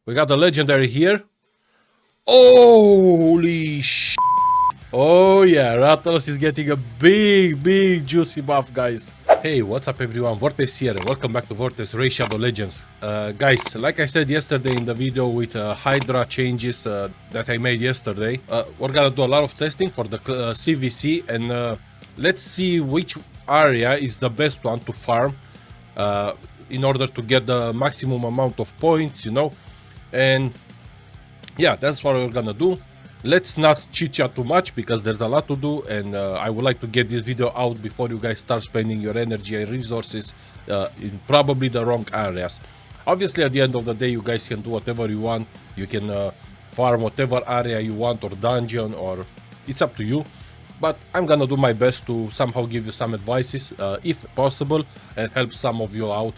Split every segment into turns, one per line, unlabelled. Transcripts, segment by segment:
We got the legendary here. Holy sh! Oh yeah, Rathalos is getting a big juicy buff, guys. Hey, what's up everyone, Vortex here and welcome back to Vortex Ray Shadow Legends. Guys, like I said yesterday in the video with Hydra changes that I made yesterday, we're gonna do a lot of testing for the CVC and let's see which area is the best one to farm in order to get the maximum amount of points, you know. And yeah, that's what we're gonna do. Let's not chit chat too much because there's a lot to do, and I would like to get this video out before you guys start spending your energy and resources in probably the wrong areas. Obviously, at the end of the day, you guys can do whatever you want. You can farm whatever area you want, or dungeon, or it's up to you. But I'm gonna do my best to somehow give you some advices, if possible, and help some of you out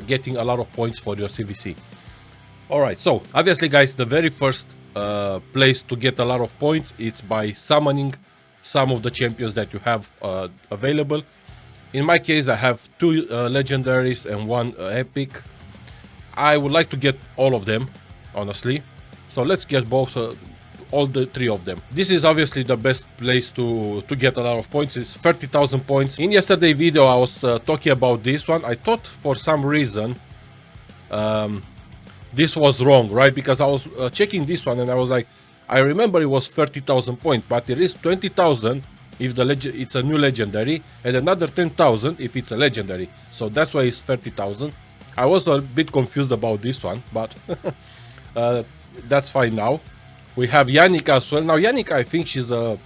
getting a lot of points for your CVC. Alright, so obviously guys, the very first place to get a lot of points, it's by summoning some of the champions that you have available. In my case, I have two legendaries and one epic. I would like to get all of them, honestly. So let's get both, all the three of them. This is obviously the best place to get a lot of points. It's 30,000 points. In yesterday's video, I was talking about this one. I thought for some reason this was wrong, right? Because I was checking this one and I was like, I remember it was 30,000 points, but it is 20,000 if it's a new legendary, and another 10,000 if it's a legendary. So that's why it's 30,000. I was a bit confused about this one, but that's fine now. We have Yannick as well. Now Yannick, I think she's a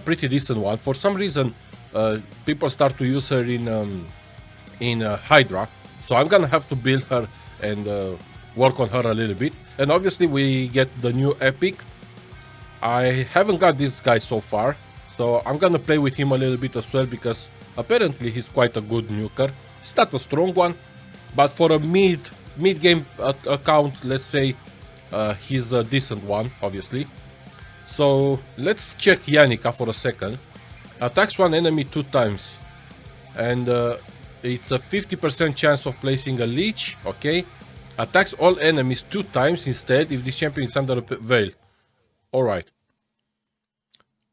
pretty decent one. For some reason, people start to use her in Hydra, so I'm gonna have to build her and work on her a little bit. And obviously we get the new epic. I haven't got this guy so far, so I'm gonna play with him a little bit as well, because apparently he's quite a good nuker. It's not a strong one, but for a mid-game account, let's say, he's a decent one, obviously. So let's check Yannicka for a second. Attacks one enemy 2 times, and it's a 50% chance of placing a leech. Okay. Attacks all enemies 2 times instead if the champion is under a veil. Alright.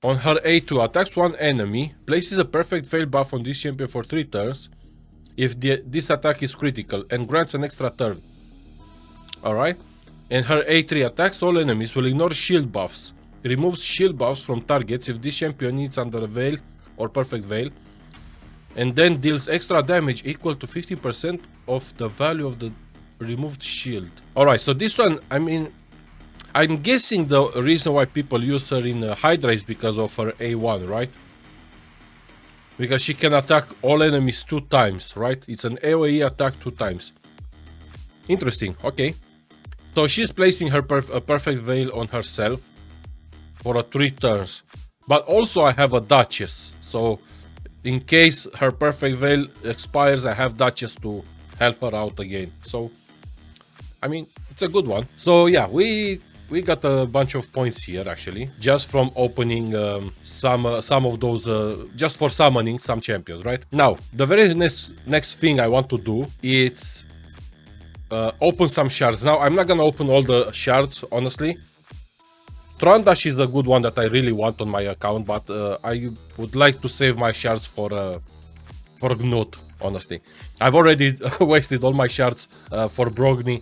On her A2, attacks one enemy, places a perfect veil buff on this champion for 3 turns if this attack is critical, and grants an extra turn. Alright. And her A3, attacks all enemies, will ignore shield buffs. Removes shield buffs from targets if this champion is under a veil or perfect veil, and then deals extra damage equal to 50% of the value of the removed shield. Alright, so this one, I mean, I'm guessing the reason why people use her in Hydra is because of her A1, right? Because she can attack all enemies 2 times, right? It's an AoE attack 2 times. Interesting, okay. So she's placing her a perfect veil on herself for 3 turns. But also I have a Duchess, so in case her perfect veil expires, I have Duchess to help her out again. So I mean, it's a good one. So yeah, we got a bunch of points here actually, just from opening some of those, just for summoning some champions, right? Now, the very next thing I want to do is open some shards. Now, I'm not gonna open all the shards, honestly. Trandash is a good one that I really want on my account, but I would like to save my shards for Gnut, honestly. I've already wasted all my shards for Brogni.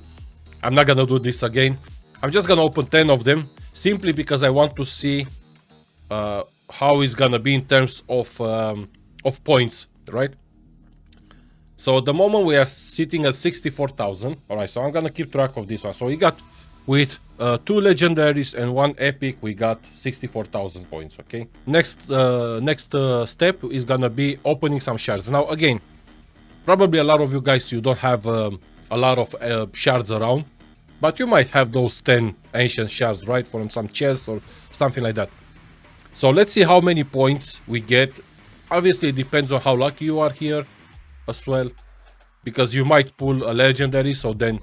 I'm not gonna do this again. I'm just gonna open 10 of them, simply because I want to see how it's gonna be in terms of points, right? So at the moment we are sitting at 64,000. Alright, so I'm gonna keep track of this one. So we got, with 2 legendaries and 1 epic, we got 64,000 points, okay? Next step is gonna be opening some shards. Now again, probably a lot of you guys, you don't have a lot of shards around, but you might have those 10 ancient shards, right, from some chests or something like that. So let's see how many points we get. Obviously it depends on how lucky you are here as well, because you might pull a legendary, so then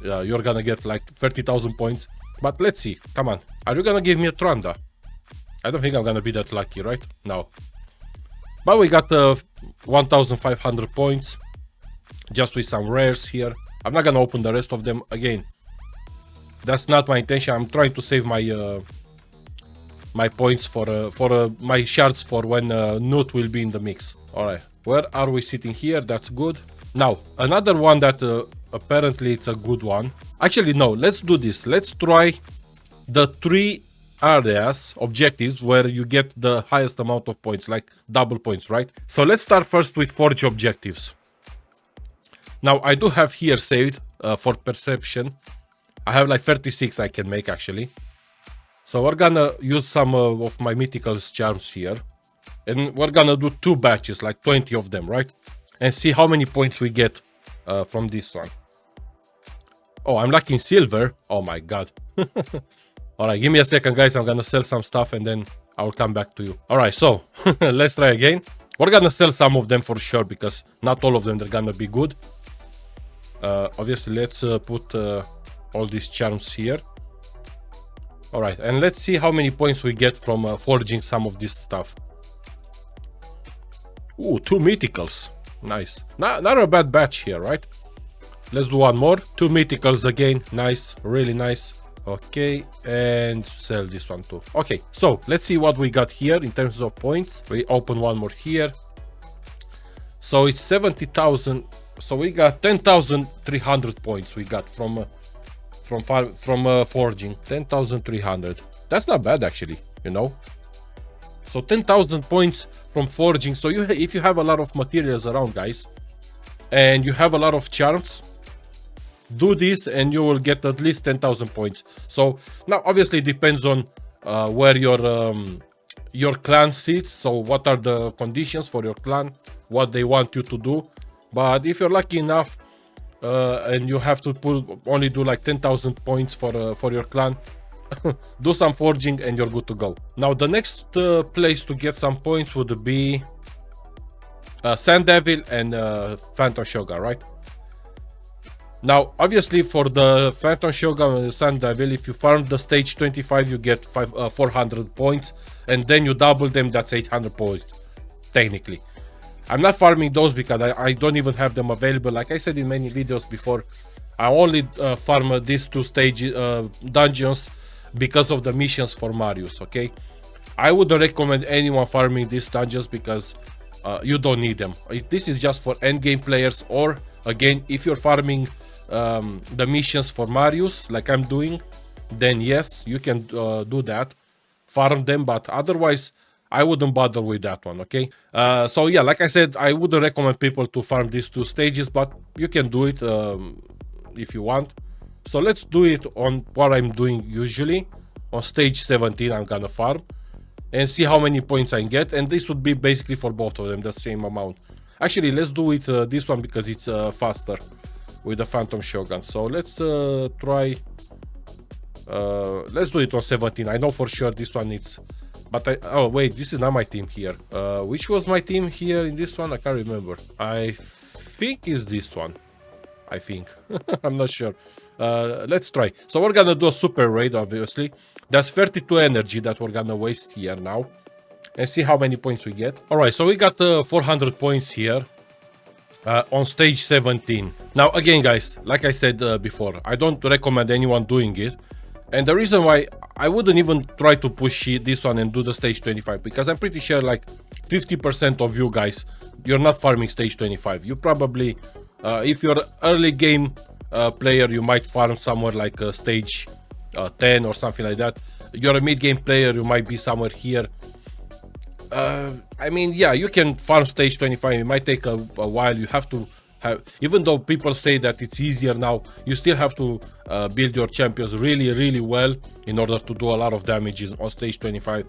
you're gonna get like 30,000 points. But let's see, come on, are you gonna give me a Tranda? I don't think I'm gonna be that lucky, right? No. But we got 1,500 points just with some rares here. I'm not gonna open the rest of them again. That's not my intention. I'm trying to save my my points for my shards for when Newt will be in the mix. All right, where are we sitting here? That's good. Now another one that apparently it's a good one. Actually, no. Let's do this. Let's try the 3 areas objectives where you get the highest amount of points, like double points, right? So let's start first with forge objectives. Now I do have here saved for perception. I have like 36 I can make actually. So we're gonna use some of my mythical charms here, and we're gonna do 2 batches, like 20 of them, right? And see how many points we get from this one. Oh, I'm lacking silver. Oh my god. All right, give me a second, guys. I'm gonna sell some stuff and then I'll come back to you. All right, so let's try again. We're gonna sell some of them for sure because not all of them are gonna be good. Obviously, let's put all these charms here. All right, and let's see how many points we get from forging some of this stuff. Ooh, 2 mythicals. Nice. Not a bad batch here, right? Let's do one more. 2 mythicals again. Nice, really nice. Okay, and sell this one too. Okay, so let's see what we got here in terms of points. We open one more here. So it's 70,000. So we got 10,300 points we got from forging. 10,300. That's not bad actually, you know. So 10,000 points from forging. So if you have a lot of materials around, guys, and you have a lot of charms, do this and you will get at least 10,000 points. So now obviously it depends on where your clan sits. So what are the conditions for your clan, what they want you to do. But if you're lucky enough and you have to only do like 10,000 points for your clan, do some forging and you're good to go. Now the next place to get some points would be Sand Devil and Phantom Shogun, right? Now obviously for the Phantom Shogun and the Sand Devil, if you farm the stage 25 you get 400 points, and then you double them, that's 800 points technically. I'm not farming those because I don't even have them available. Like I said in many videos before, I only farm these 2 stage dungeons because of the missions for Marius, okay? I wouldn't recommend anyone farming these dungeons because you don't need them. This is just for endgame players, or again, if you're farming the missions for Marius, like I'm doing, then yes, you can do that, farm them, but otherwise, I wouldn't bother with that one, okay? So yeah, like I said, I wouldn't recommend people to farm these 2 stages, but you can do it if you want. So let's do it on what I'm doing usually. On stage 17, I'm gonna farm and see how many points I get, and this would be basically for both of them the same amount. Actually, let's do it this one because it's faster with the Phantom Shogun. So let's try. Let's do it on 17. I know for sure this one is. But oh wait, this is not my team here. Which was my team here in this one? I can't remember. I think it's this one. I think. I'm not sure. Let's try. So we're gonna do a super raid, obviously. That's 32 energy that we're gonna waste here now. And see how many points we get. Alright, so we got 400 points here. On stage 17. Now again, guys, like I said before, I don't recommend anyone doing it. And the reason why I wouldn't even try to push this one and do the stage 25, because I'm pretty sure like 50% of you guys, you're not farming stage 25. You probably, if you're early game player, you might farm somewhere like stage 10 or something like that. You're a mid game player, you might be somewhere here. I mean, yeah, you can farm stage 25. It might take a while. You have to have, even though people say that it's easier now, you still have to build your champions really well in order to do a lot of damages on stage 25.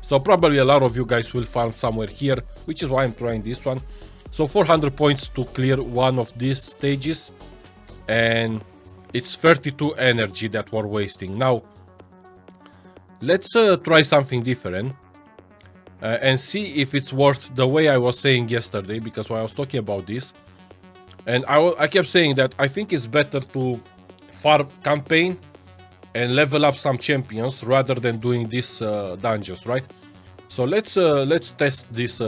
So probably a lot of you guys will farm somewhere here, which is why I'm trying this one. So 400 points to clear one of these stages, and it's 32 energy that we're wasting. Now let's try something different. And see if it's worth the way I was saying yesterday, because when I was talking about this, and I kept saying that I think it's better to farm campaign and level up some champions rather than doing these dungeons, right? So let's test this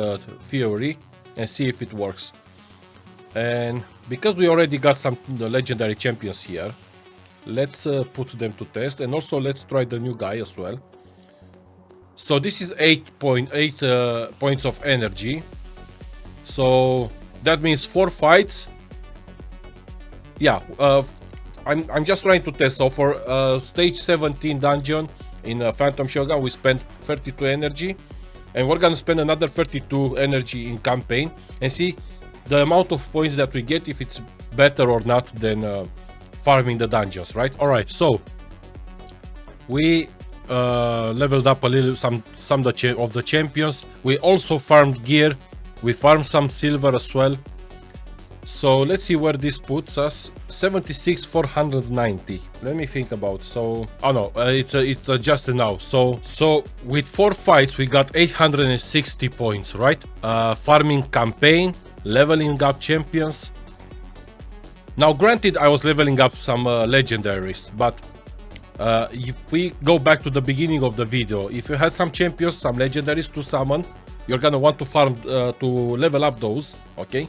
theory and see if it works. And because we already got some legendary champions here, let's put them to test, and also let's try the new guy as well. So this is 8.8 points of energy. So that means 4 fights. Yeah, I'm just trying to test. So for stage 17 dungeon in Phantom Shogun, we spent 32 energy, and we're gonna spend another 32 energy in campaign and see the amount of points that we get, if it's better or not than farming the dungeons, right? All right, so we leveled up a little some of the champions. We also farmed gear. We farmed some silver as well. So let's see where this puts us. 76,490. Let me think about. So oh no, it's adjusted now. So with 4 fights we got 860 points, right? Farming campaign, leveling up champions. Now granted, I was leveling up some legendaries, but if we go back to the beginning of the video, if you had some champions, some legendaries to summon, you're gonna want to farm to level up those, okay?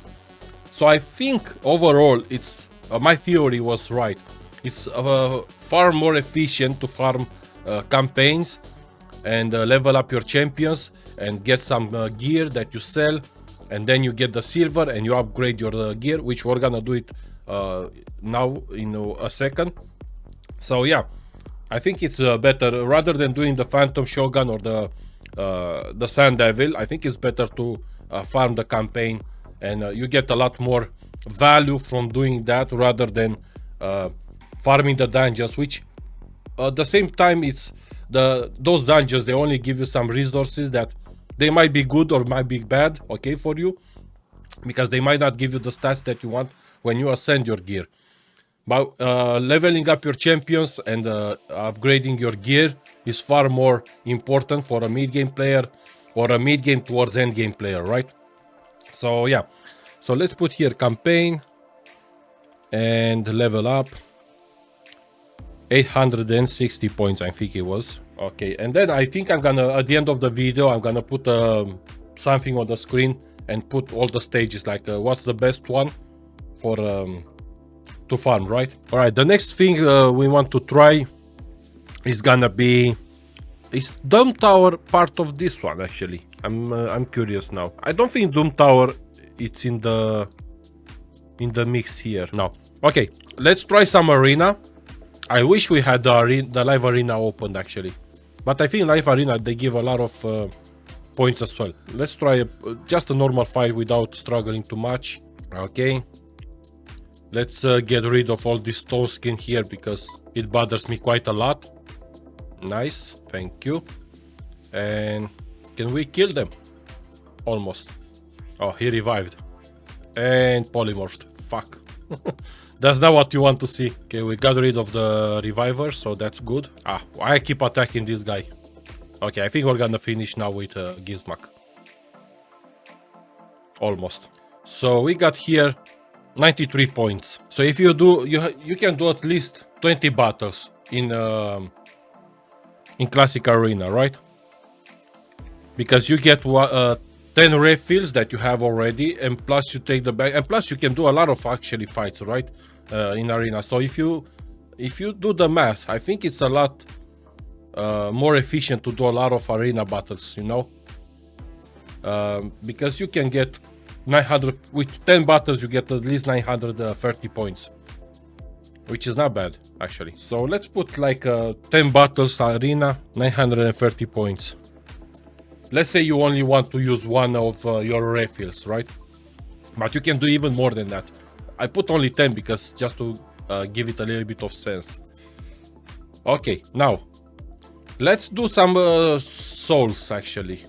So I think overall, it's my theory was right. It's far more efficient to farm campaigns and level up your champions and get some gear that you sell, and then you get the silver and you upgrade your gear, which we're gonna do it now in a second. So yeah, I think it's better rather than doing the Phantom Shogun or the Sand Devil. I think it's better to farm the campaign, and you get a lot more value from doing that rather than farming the dungeons, which at the same time it's those dungeons, they only give you some resources that they might be good or might be bad, okay, for you, because they might not give you the stats that you want when you ascend your gear. But leveling up your champions and upgrading your gear is far more important for a mid-game player or a mid-game towards end-game player, right? So yeah, so let's put here campaign and level up. 860 points, I think it was. Okay, and then I think I'm gonna, at the end of the video, I'm gonna put something on the screen and put all the stages, like what's the best one for to farm, right? All right, the next thing we want to try is gonna be, is Doom Tower part of this one? Actually, I'm curious now. I don't think Doom Tower it's in the mix here. No. Okay, let's try some arena. I wish we had the live arena opened actually, but I think live arena they give a lot of points as well. Let's try just a normal fight without struggling too much. Okay, let's get rid of all this stone skin here because it bothers me quite a lot. Nice, thank you. And can we kill them? Almost. Oh, he revived and polymorphed. Fuck. That's not what you want to see. Okay, we got rid of the reviver, so that's good. Ah, I keep attacking this guy. Okay, I think we're gonna finish now with Gizmak. Almost. So we got here 93 points. So if you do, you can do at least 20 battles in classic arena, right? Because you get 10 refills that you have already, and plus you take the bag, and plus you can do a lot of actually fights, right, in arena. So if you do the math, I think it's a lot more efficient to do a lot of arena battles, you know, because you can get 900 with 10 battles. You get at least 930 points, which is not bad actually. So let's put like 10 battles arena, 930 points. Let's say you only want to use one of your refills, right? But you can do even more than that. I put only 10 because just to give it a little bit of sense. Okay, now let's do some souls actually.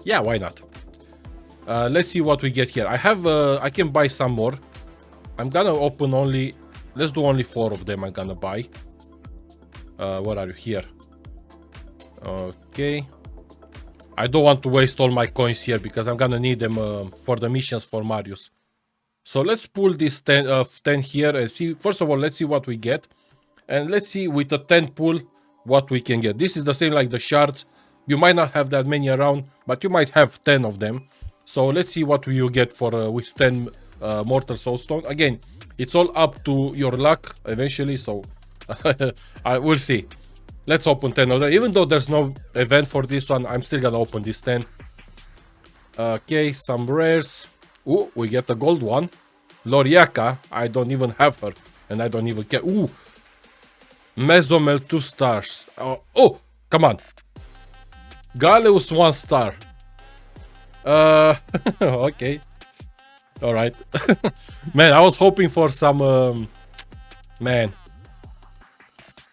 Yeah, why not? Let's see what we get here. I have I can buy some more. I'm gonna open only, let's do only 4 of them. I'm gonna buy. Where are you? Here. Okay, I don't want to waste all my coins here because I'm gonna need them for the missions for Marius. So let's pull this 10 here and see. First of all, let's see what we get, and let's see with the 10 pull what we can get. This is the same like the shards. You might not have that many around, but you might have 10 of them. So let's see what you get for with 10 Mortal Soulstone. Again, it's all up to your luck eventually, so I will see. Let's open 10 of them. Even though there's no event for this one, I'm still gonna open this 10. Okay, some rares. Ooh, we get a gold one. Loriaka, I don't even have her, and I don't even care. Ooh, Mesomel 2 stars. Oh, come on. Galeus 1 star. Okay. All right. Man, I was hoping for some, man.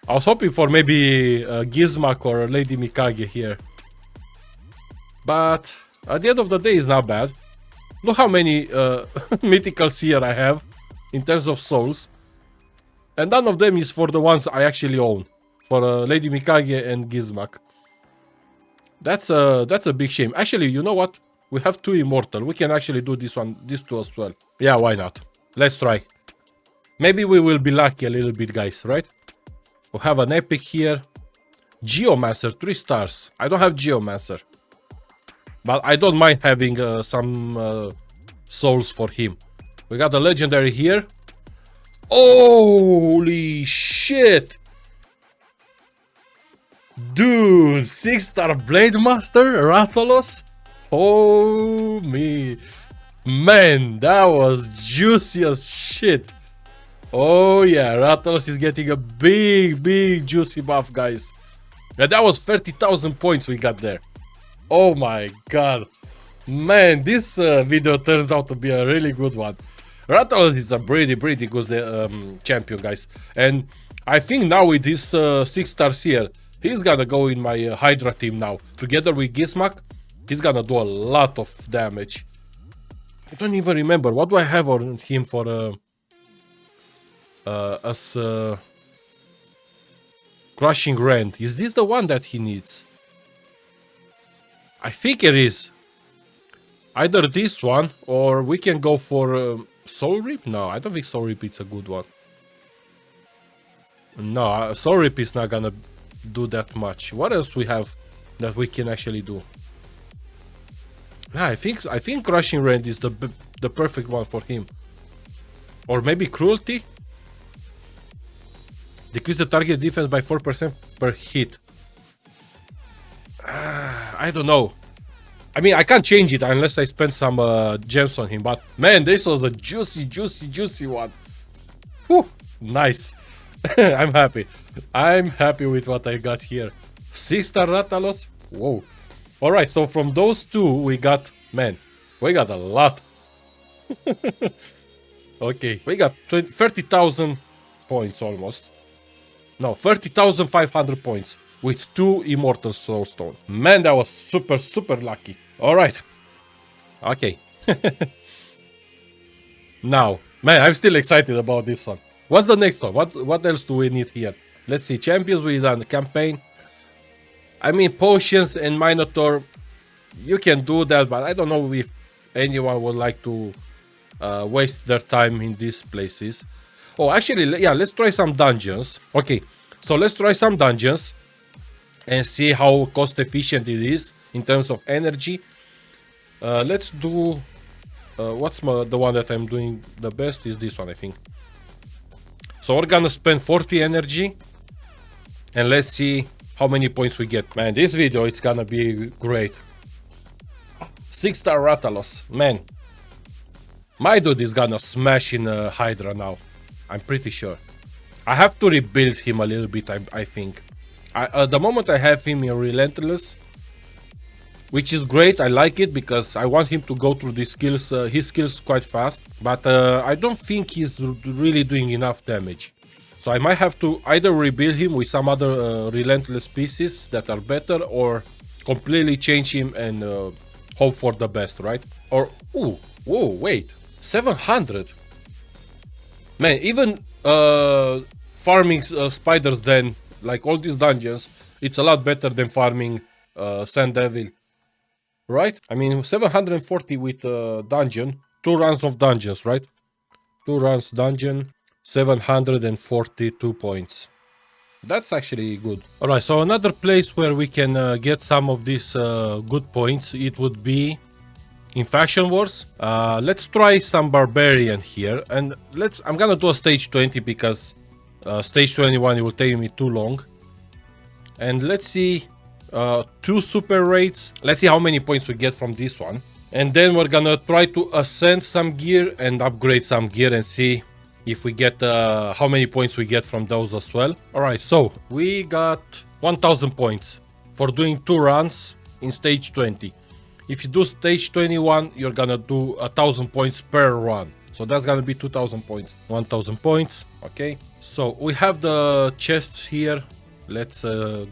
I was hoping for maybe Gizmak or Lady Mikage here. But at the end of the day, it's not bad. Look how many mythicals here I have in terms of souls. And none of them is for the ones I actually own. For Lady Mikage and Gizmak. That's a big shame. Actually, you know what? We have 2 immortal. We can actually do these 2 as well. Yeah, why not? Let's try. Maybe we will be lucky a little bit, guys, right? We have an epic here. Geomancer, 3 stars. I don't have Geomancer. But I don't mind having some souls for him. We got a legendary here. Holy shit! Dude, 6-star Blade Master, Rathalos? Oh me. Man, that was juicy as shit. Oh yeah, Rathalos is getting a big juicy buff, guys. And that was 30,000 points we got there. Oh my god. Man, this video turns out to be a really good one. Rathalos is a pretty good champion, guys. And I think now with this 6 stars here, he's gonna go in my Hydra team now. Together with Gizmak, he's gonna do a lot of damage. I don't even remember. What do I have on him for Crushing Rend? Is this the one that he needs? I think it is. Either this one, or we can go for Soul Rip? No, I don't think Soul Rip is a good one. No, Soul Rip is not gonna do that much. What else we have that we can actually do? Yeah, I think Crushing Rend is the perfect one for him. Or maybe Cruelty? Decrease the target defense by 4% per hit. I don't know. I mean, I can't change it unless I spend some gems on him. But man, this was a juicy one. Whew, nice. I'm happy. I'm happy with what I got here. 6-star Rathalos. Whoa. All right, so from those 2, we got, man, we got a lot. Okay, we got 30,000 points almost. No, 30,500 points with 2 Immortal Soulstone. Man, that was super lucky. All right. Okay. Now, man, I'm still excited about this one. What's the next one? What else do we need here? Let's see. Champions, we done the campaign. I mean, potions and Minotaur, you can do that, but I don't know if anyone would like to waste their time in these places. Oh, actually, yeah, let's try some dungeons. Okay, so let's try some dungeons and see how cost efficient it is in terms of energy. Let's do... what's the one that I'm doing the best is this one, I think. So we're gonna spend 40 energy and let's see how many points we get. Man, this video, it's gonna be great. 6-star Rathalos, man. My dude is gonna smash in Hydra now. I'm pretty sure. I have to rebuild him a little bit, I think. At the moment I have him in Relentless, which is great. I like it because I want him to go through these skills, his skills quite fast. But I don't think he's really doing enough damage. So I might have to either rebuild him with some other Relentless pieces that are better, or completely change him and hope for the best, right? Or, ooh, whoa, wait, 700. Man, even farming spiders then, like all these dungeons, it's a lot better than farming Sand Devil. Right? I mean, 740 with dungeon, 2 runs of dungeons, right? 2 runs dungeon, 742 points. That's actually good. Alright, so another place where we can get some of these good points, it would be in Faction Wars. Let's try some Barbarian here, and I'm gonna do a stage 20 because stage 21 it will take me too long. And let's see, 2 super raids. Let's see how many points we get from this one. And then we're gonna try to ascend some gear and upgrade some gear and see if we get how many points we get from those as well. Alright, so we got 1000 points for doing 2 runs in stage 20. If you do stage 21, you're gonna do 1000 points per run. So that's gonna be 2000 points. 1000 points, okay. So we have the chests here. Let's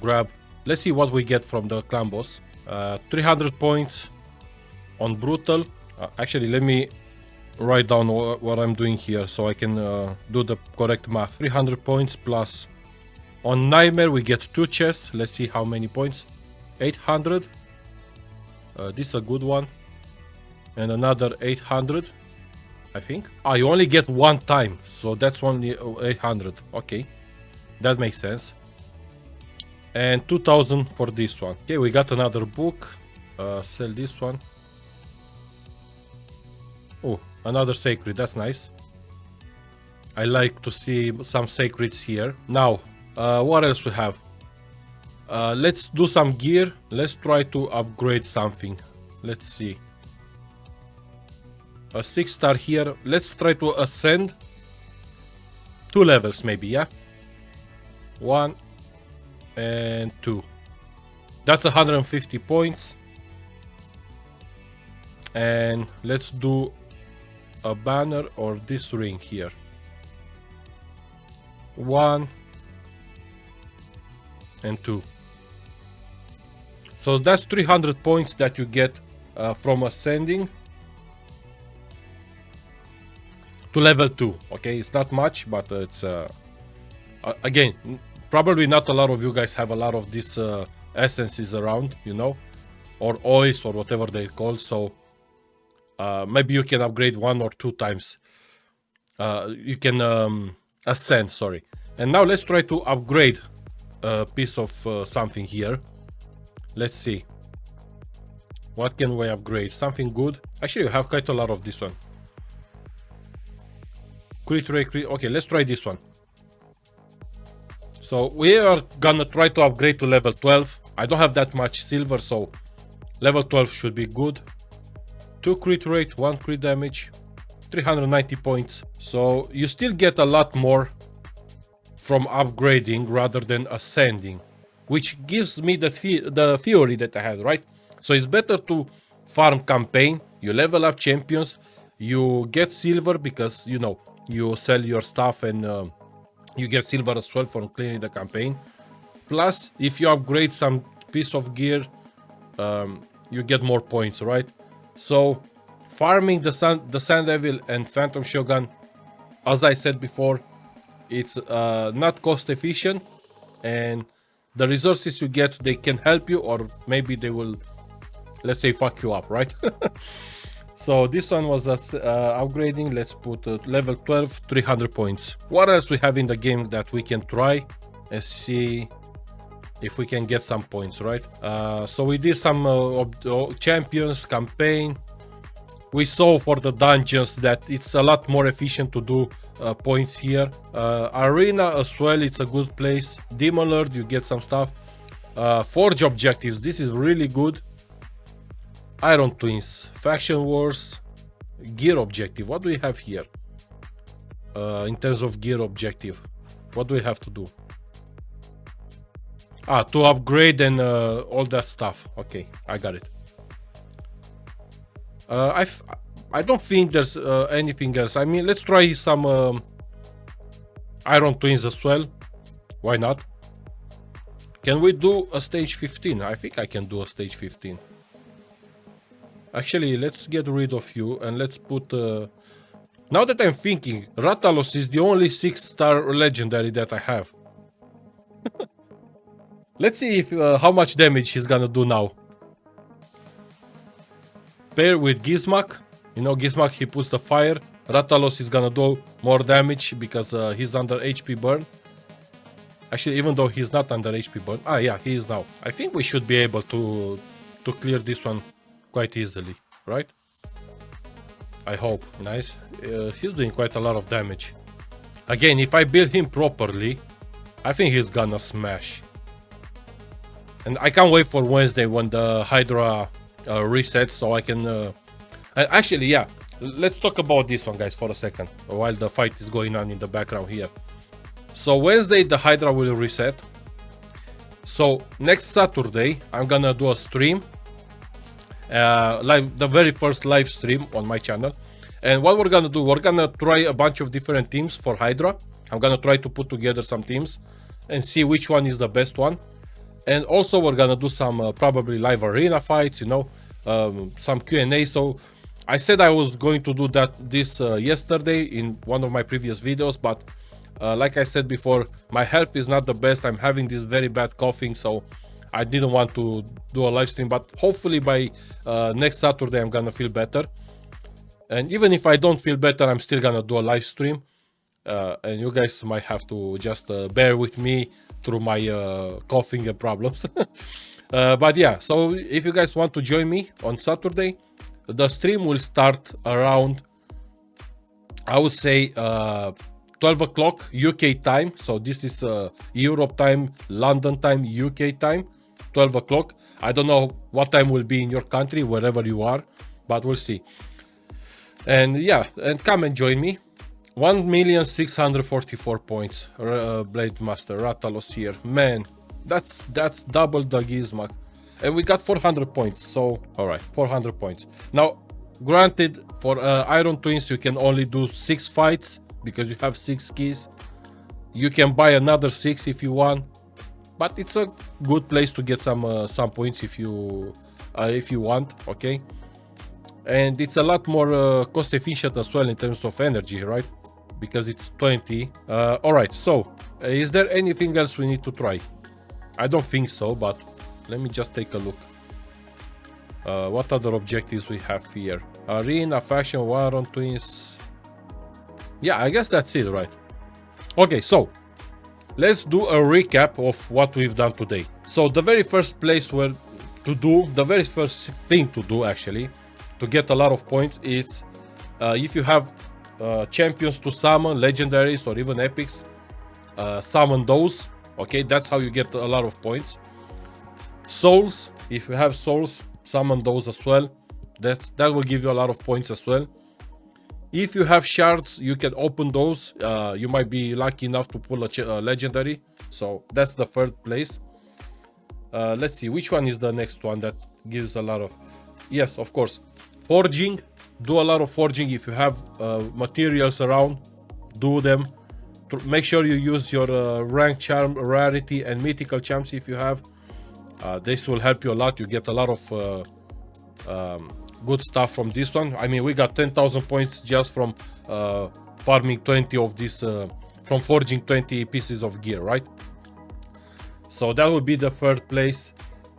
grab, let's see what we get from the clan boss. 300 points on brutal. Actually, let me write down what I'm doing here so I can do the correct math. 300 points plus on nightmare we get 2 chests. Let's see how many points. 800. This is a good one. And another 800, I think. You only get 1 time, so that's only 800. Okay, that makes sense. And 2000 for this one. Okay, we got another book. Sell this one. Oh, another sacred, that's nice. I like to see some sacreds here. Now, what else we have? Let's do some gear. Let's try to upgrade something. Let's see. A 6-star here. Let's try to ascend 2 levels maybe, yeah? 1 and 2. That's 150 points. And let's do a banner or this ring here. 1 and 2. So that's 300 points that you get from ascending to level 2. Okay, it's not much, but it's again, probably not a lot of you guys have a lot of these essences around, you know, or oils or whatever they're called. So maybe you can upgrade 1 or 2 times. You can ascend, sorry. And now let's try to upgrade a piece of something here. Let's see. What can we upgrade? Something good. Actually, you have quite a lot of this one. Crit rate, okay, let's try this one. So we are gonna try to upgrade to level 12. I don't have that much silver, so level 12 should be good. 2 crit rate, 1 crit damage, 390 points. So you still get a lot more from upgrading rather than ascending, which gives me the theory that I had, right? So it's better to farm campaign, you level up champions, you get silver because, you know, you sell your stuff and you get silver as well for cleaning the campaign. Plus, if you upgrade some piece of gear, you get more points, right? So farming the Sand Devil and Phantom Shogun, as I said before, it's not cost efficient, and the resources you get, they can help you, or maybe they will, let's say, fuck you up, right? So this one was upgrading. Let's put level 12, 300 points. What else we have in the game that we can try and see if we can get some points, right? So we did some champions campaign. We saw for the dungeons that it's a lot more efficient to do points here. Arena as well, it's a good place. Demon Lord, you get some stuff. Forge objectives, this is really good. Iron Twins, Faction Wars, Gear objective. What do we have here? In terms of gear objective, what do we have to do? To upgrade and all that stuff. Okay, I got it. I don't think there's anything else. I mean, let's try some Iron Twins as well. Why not? Can we do a stage 15? I think I can do a stage 15. Actually, let's get rid of you and let's put... now that I'm thinking, Rathalos is the only 6-star legendary that I have. Let's see if how much damage he's gonna do now. Pair with Gizmak. You know, Gizmak, he puts the fire. Rathalos is gonna do more damage because he's under HP burn. Actually, even though he's not under HP burn. Yeah, he is now. I think we should be able to clear this one quite easily, right? I hope. Nice. He's doing quite a lot of damage. Again, if I build him properly, I think he's gonna smash. And I can't wait for Wednesday when the Hydra resets, so I can... actually, yeah, let's talk about this one, guys, for a second, while the fight is going on in the background here. So Wednesday, the Hydra will reset. So next Saturday, I'm gonna do a stream. The very first live stream on my channel. And what we're gonna do, we're gonna try a bunch of different teams for Hydra. I'm gonna try to put together some teams and see which one is the best one. And also we're gonna do some probably live arena fights, you know, some Q&A. So I said I was going to do this yesterday in one of my previous videos, but like I said before, my health is not the best. I'm having this very bad coughing, so I didn't want to do a live stream. But hopefully by next Saturday I'm gonna feel better. And even if I don't feel better, I'm still gonna do a live stream. And you guys might have to just bear with me through my coughing and problems. But yeah, so if you guys want to join me on Saturday, the stream will start around, I would say, 12 o'clock UK time. So this is Europe time, London time, UK time, 12 o'clock. I don't know what time will be in your country, wherever you are, but we'll see. And yeah, and come and join me. 1,644 points. Blade Master, Ratalos here. Man, that's double the Gizmak. And we got 400 points, so alright, 400 points. Now, granted, for Iron Twins, you can only do 6 fights because you have 6 keys. You can buy another 6 if you want, but it's a good place to get some points if you want, okay? And it's a lot more cost efficient as well in terms of energy, right? Because it's 20. Alright, so is there anything else we need to try? I don't think so, but let me just take a look. What other objectives we have here? Arena, Faction, War on Twins. Yeah, I guess that's it, right? Okay, so let's do a recap of what we've done today. So the very first thing to do actually, to get a lot of points is if you have champions to summon, legendaries or even epics, summon those. Okay, that's how you get a lot of points. Souls, if you have souls, summon those as well. That will give you a lot of points as well. If you have shards, you can open those. You might be lucky enough to pull a legendary. So that's the third place. Let's see, which one is the next one that gives a lot of... Yes, of course. Forging. Do a lot of forging. If you have materials around, do them. Make sure you use your rank, charm, rarity and mythical charms if you have. This will help you a lot. You get a lot of good stuff from this one. I mean, we got 10,000 points just from farming 20 of this, from forging 20 pieces of gear, right? So that would be the third place.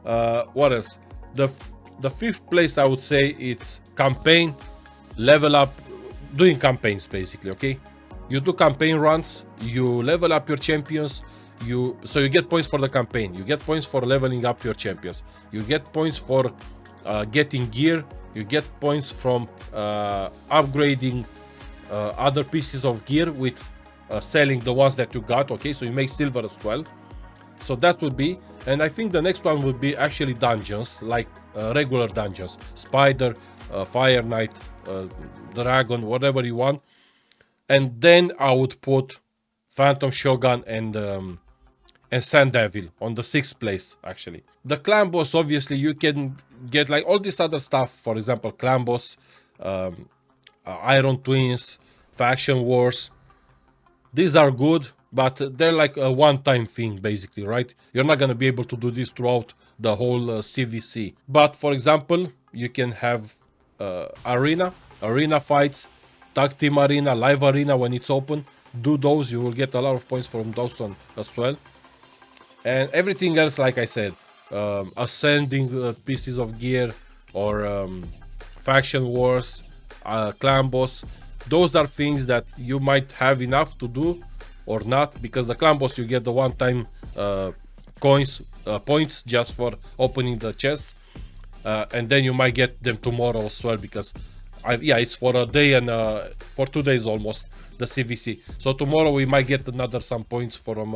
What else? The fifth place, I would say, it's campaign, level up, doing campaigns basically, okay? You do campaign runs, you level up your champions, so you get points for the campaign, you get points for leveling up your champions, you get points for getting gear, you get points from upgrading other pieces of gear with selling the ones that you got, okay? So you make silver as well. So that would be, and I think the next one would be actually dungeons, like regular dungeons, Spider, Fire Knight, Dragon, whatever you want. And then I would put Phantom Shogun and Sand Devil on the 6th place, actually. The clan boss, obviously, you can get like all this other stuff. For example, clan boss, Iron Twins, Faction Wars. These are good, but they're like a one-time thing, basically, right? You're not going to be able to do this throughout the whole CVC. But, for example, you can have arena fights, tag team arena, live arena when it's open. Do those, you will get a lot of points from those one as well. And everything else, like I said, ascending pieces of gear or faction wars, clan boss, those are things that you might have enough to do or not, because the clan boss you get the one-time points just for opening the chests, and then you might get them tomorrow as well, because Yeah, it's for a day and for 2 days almost, the CVC. So tomorrow we might get another some points from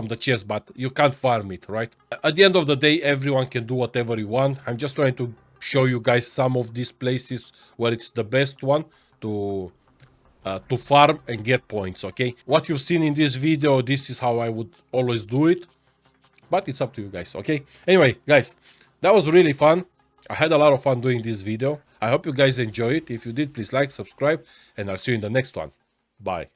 the chest, but you can't farm it, right? At the end of the day, everyone can do whatever you want. I'm just trying to show you guys some of these places where it's the best one to farm and get points, okay? What you've seen in this video, this is how I would always do it, but it's up to you guys, okay? Anyway, guys, that was really fun. I had a lot of fun doing this video. I hope you guys enjoy it. If you did, please like, subscribe, and I'll see you in the next one. Bye.